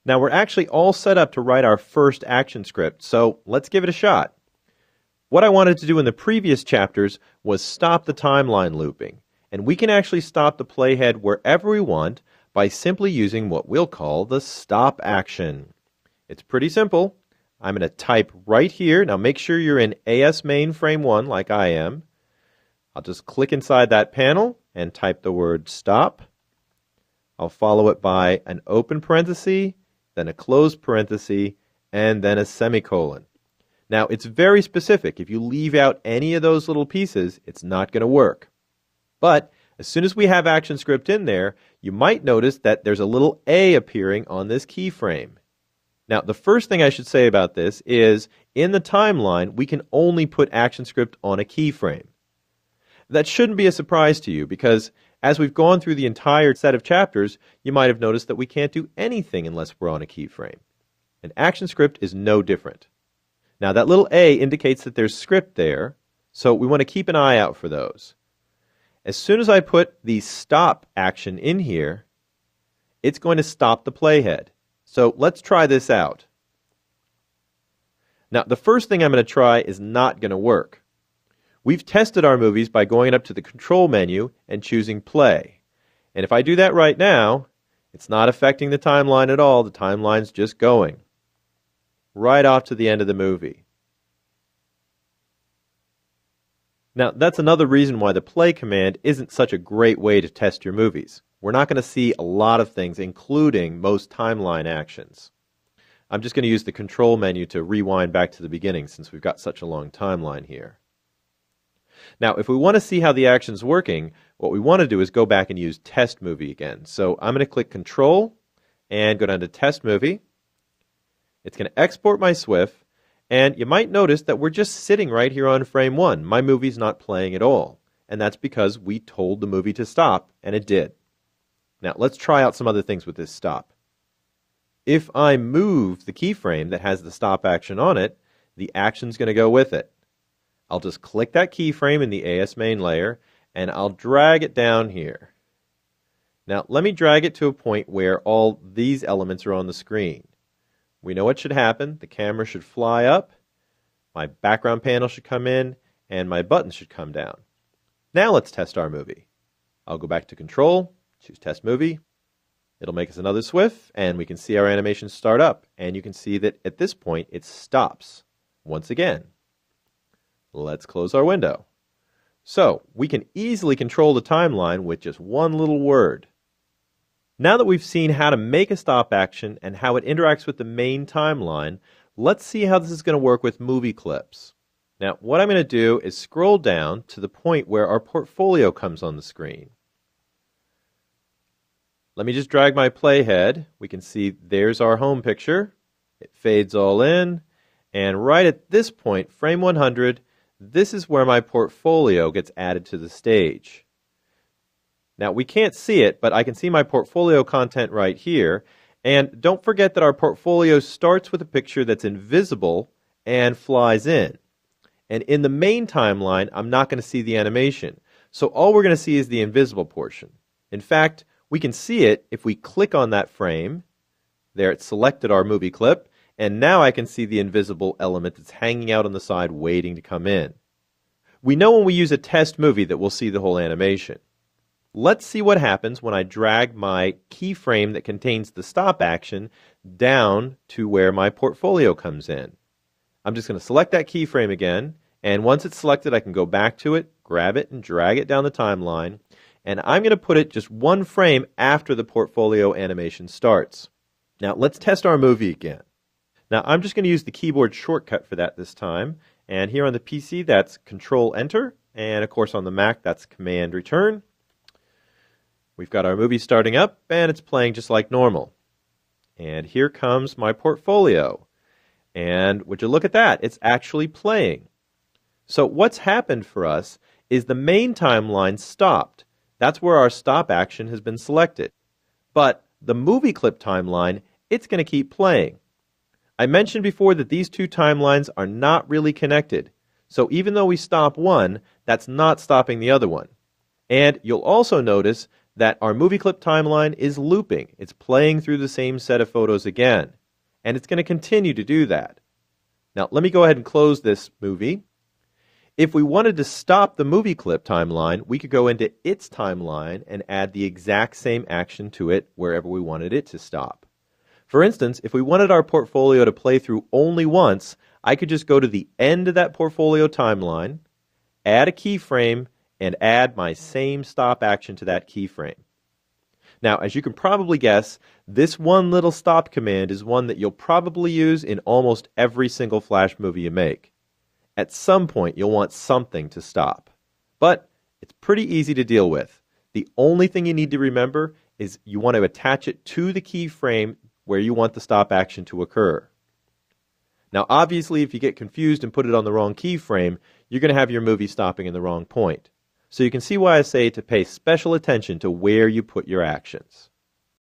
Now we're actually all set up to write our first action script, so let's give it a shot. What I wanted to do in the previous chapters was stop the timeline looping, and we can actually stop the playhead wherever we want by simply using what we'll call the stop action. It's pretty simple. I'm going to type right here. Now make sure you're in AS main frame 1 like I am. I'll just click inside that panel and type the word stop. I'll follow it by an open parenthesis, then a closed parenthesis, and then a semicolon. Now, it's very specific. If you leave out any of those little pieces, it's not going to work. But as soon as we have ActionScript in there, you might notice that there's a little A appearing on this keyframe. Now, the first thing I should say about this is, in the timeline, we can only put ActionScript on a keyframe. That shouldn't be a surprise to you because as we've gone through the entire set of chapters, you might have noticed that we can't do anything unless we're on a keyframe. And ActionScript is no different. Now that little A indicates that there's script there, so we want to keep an eye out for those. As soon as I put the stop action in here, it's going to stop the playhead. So let's try this out. Now the first thing I'm going to try is not going to work. We've tested our movies by going up to the control menu and choosing play. And if I do that right now, it's not affecting the timeline at all. The timeline's just going right off to the end of the movie. Now, that's another reason why the play command isn't such a great way to test your movies. We're not going to see a lot of things, including most timeline actions. I'm just going to use the control menu to rewind back to the beginning since we've got such a long timeline here. Now, if we want to see how the action's working, what we want to do is go back and use Test Movie again. So I'm going to click Control and go down to Test Movie. It's going to export my SWF, and you might notice that we're just sitting right here on frame 1. My movie's not playing at all, and that's because we told the movie to stop, and it did. Now, let's try out some other things with this stop. If I move the keyframe that has the stop action on it, the action's going to go with it. I'll just click that keyframe in the AS main layer, and I'll drag it down here. Now, let me drag it to a point where all these elements are on the screen. We know what should happen. The camera should fly up, my background panel should come in, and my buttons should come down. Now let's test our movie. I'll go back to Control, choose Test Movie. It'll make us another SWF, and we can see our animation start up. And you can see that at this point, it stops once again. Let's close our window. So, we can easily control the timeline with just one little word. Now that we've seen how to make a stop action and how it interacts with the main timeline, let's see how this is going to work with movie clips. Now, what I'm going to do is scroll down to the point where our portfolio comes on the screen. Let me just drag my playhead. We can see there's our home picture. It fades all in. And right at this point, frame 100, this is where my portfolio gets added to the stage. Now, we can't see it, but I can see my portfolio content right here. And don't forget that our portfolio starts with a picture that's invisible and flies in. And in the main timeline, I'm not going to see the animation. So all we're going to see is the invisible portion. In fact, we can see it if we click on that frame. There, it selected our movie clip. And now I can see the invisible element that's hanging out on the side waiting to come in. We know when we use a test movie that we'll see the whole animation. Let's see what happens when I drag my keyframe that contains the stop action down to where my portfolio comes in. I'm just going to select that keyframe again, and once it's selected, I can go back to it, grab it, and drag it down the timeline, and I'm going to put it just one frame after the portfolio animation starts. Now, let's test our movie again. Now, I'm just going to use the keyboard shortcut for that this time, and here on the PC, that's Control-Enter, and of course on the Mac, that's Command-Return. We've got our movie starting up, and it's playing just like normal. And here comes my portfolio. And would you look at that? It's actually playing. So what's happened for us is the main timeline stopped. That's where our stop action has been selected. But the movie clip timeline, it's going to keep playing. I mentioned before that these two timelines are not really connected. So even though we stop one, that's not stopping the other one. And you'll also notice that our movie clip timeline is looping. It's playing through the same set of photos again, and it's going to continue to do that. Now, let me go ahead and close this movie. If we wanted to stop the movie clip timeline, we could go into its timeline and add the exact same action to it wherever we wanted it to stop. For instance, if we wanted our portfolio to play through only once, I could just go to the end of that portfolio timeline, add a keyframe, and add my same stop action to that keyframe. Now, as you can probably guess, this one little stop command is one that you'll probably use in almost every single Flash movie you make. At some point, you'll want something to stop. But it's pretty easy to deal with. The only thing you need to remember is you want to attach it to the keyframe where you want the stop action to occur. Now, obviously, if you get confused and put it on the wrong keyframe, you're going to have your movie stopping in the wrong point. So you can see why I say to pay special attention to where you put your actions.